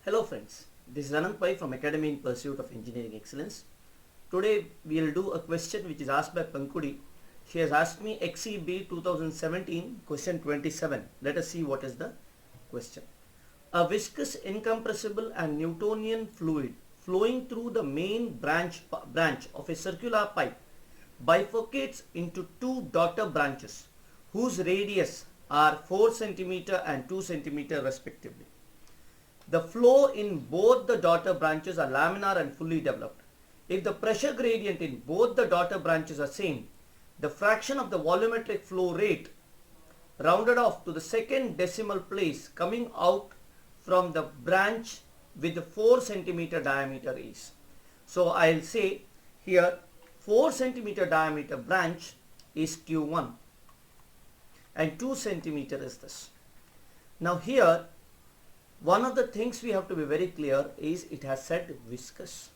Hello friends, this is Anand Pai from Academy in Pursuit of Engineering Excellence. Today we will do a question which is asked by Pankudi. She has asked me XEB 2017 question 27. Let us see what is the question. A viscous, incompressible and Newtonian fluid flowing through the main branch of a circular pipe bifurcates into two daughter branches whose radius are 4 cm and 2 cm respectively. The flow in both the daughter branches are laminar and fully developed. If the pressure gradient in both the daughter branches are same, the fraction of the volumetric flow rate rounded off to the second decimal place coming out from the branch with the 4 cm diameter is. So I'll say here 4 cm diameter branch is Q1 and 2 cm is this. Now here one of the things we have to be very clear is it has said viscous.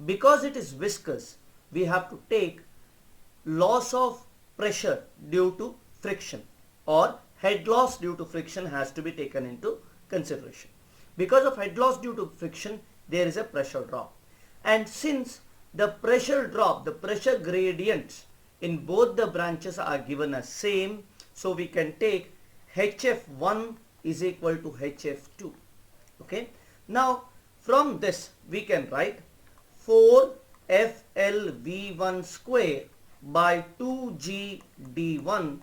Because it is viscous, we have to take loss of pressure due to friction or head loss due to friction has to be taken into consideration. Because of head loss due to friction, there is a pressure drop. And since the pressure drop, the pressure gradients in both the branches are given as same, so we can take HF1 is equal to HF2. Okay. Now from this we can write 4FLV1 square by 2GD1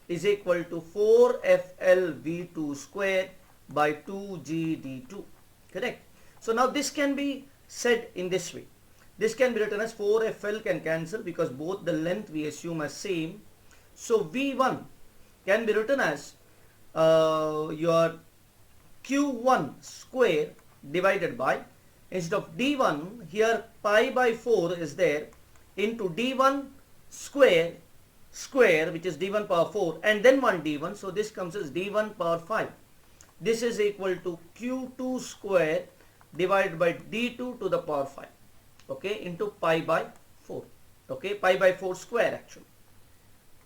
is equal to 4FLV2 square by 2GD2. Correct. So now this can be said in this way. This can be written as 4FL can cancel because both the length we assume as same. So V1 can be written as your Q1 square divided by, instead of D1 here pi by 4 is there, into D1 square which is D1 power 4 and then 1 D1, so this comes as D1 power 5. This is equal to Q2 square divided by D2 to the power 5, okay, into pi by 4, okay, pi by 4 square actually,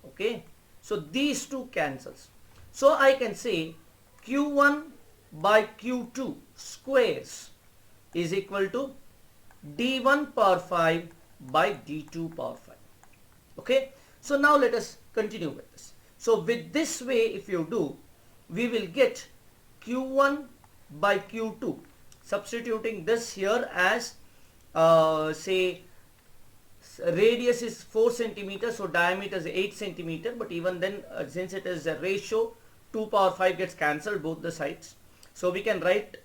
okay. So these two cancels. So I can say Q1 by Q2 squares is equal to D1 power 5 by D2 power 5. Okay. So now let us continue with this. So with this way if you do, we will get Q1 by Q2, substituting this here as say radius is 4 cm, so diameter is 8 cm, but even then since it is a ratio, 2 power 5 gets cancelled both the sides. So we can write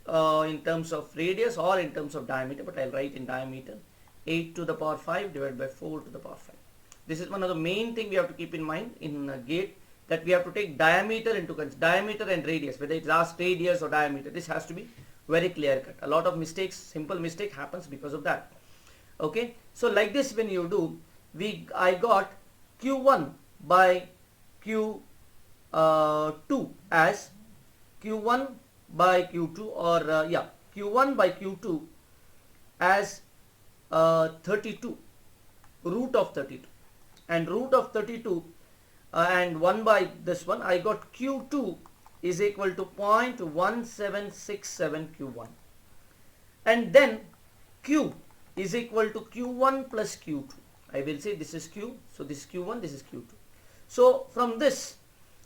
in terms of radius or in terms of diameter, but I'll write in diameter 8 to the power 5 divided by 4 to the power 5. This is one of the main thing we have to keep in mind in gate, that we have to take diameter into diameter and radius, whether it's asked radius or diameter. This has to be very clear cut. A lot of mistakes, simple mistake happens because of that. Okay, so like this when you do, I got Q1 by Q2 as Q1 by Q2 or Q1 by Q2 as 32, root of 32, and root of 32 and 1 by this one, I got Q2 is equal to 0.1767 Q1, and then Q is equal to Q1 plus Q2. I will say this is Q, so this is Q1, this is Q2. So from this,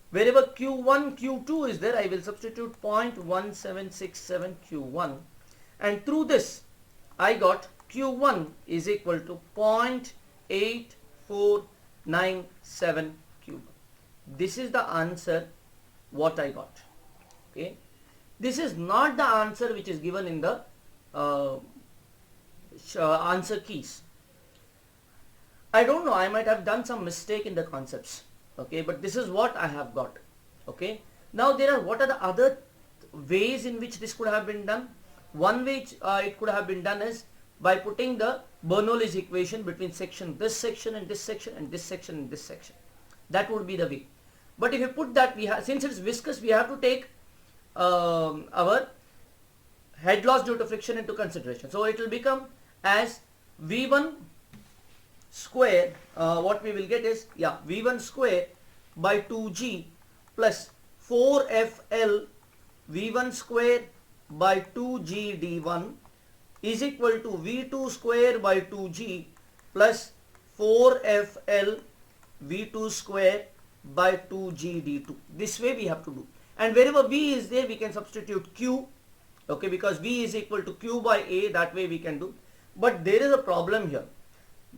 wherever Q1, Q2 is there, I will substitute 0.1767 Q1, and through this I got Q1 is equal to 0.8497 Q1. This is the answer what I got. Okay, this is not the answer which is given in the answer keys. I don't know, I might have done some mistake in the concepts, okay, but this is what I have got. Okay, now what are the other ways in which this could have been done? One way it could have been done is by putting the Bernoulli's equation between section, this section and this section and this section and this section. That would be the way. But if you put that, since it's viscous, we have to take our head loss due to friction into consideration. So it will become as V1 square, what we will get is V1 square by 2G plus 4FL V1 square by 2g d1 is equal to v2 square by 2g plus 4fl v2 square by 2g d2. This way we have to do. And wherever v is there, we can substitute q, okay, because v is equal to q by a. That way we can do. But there is a problem here,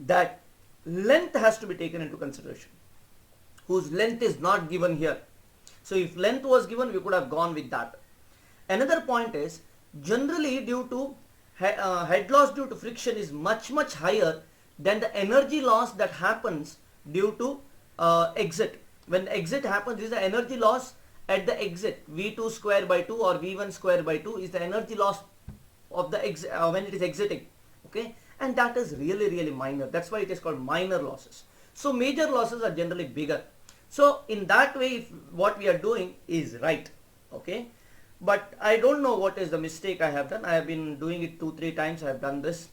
that length has to be taken into consideration, whose length is not given here. So if length was given, we could have gone with that. Another point is, generally due to head loss due to friction is much higher than the energy loss that happens due to exit. When exit happens, this is the energy loss at the exit. V2 square by 2 or V1 square by 2 is the energy loss of the exit when it is exiting, okay, and that is really minor. That's why it is called minor losses. So major losses are generally bigger. So in that way, if what we are doing is right, okay, but I don't know what is the mistake I have done. I have been doing it 2-3 times. I have done this,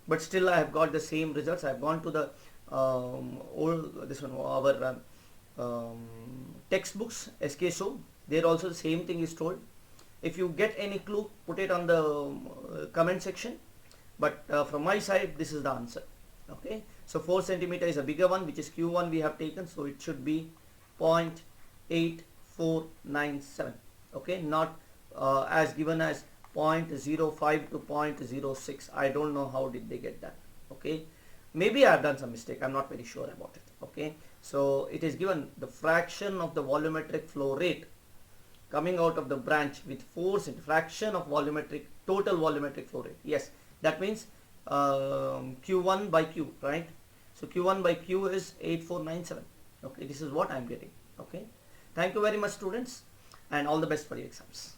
but still I have got the same results. I have gone to the our textbooks, SK show. There also the same thing is told. If you get any clue, put it on the comment section. But from my side, this is the answer. Okay, so 4 centimeter is a bigger one, which is Q1 we have taken, so it should be 0.8497. Okay, not as given as 0.05 to 0.06. I don't know how did they get that. Okay, maybe I have done some mistake. I'm not very sure about it. Okay, so it is given the fraction of the volumetric flow rate coming out of the branch with force in fraction of total volumetric flow rate. Yes, that means Q1 by Q, right? So Q1 by Q is 8497. Okay, this is what I'm getting. Okay, thank you very much, students, and all the best for your exams.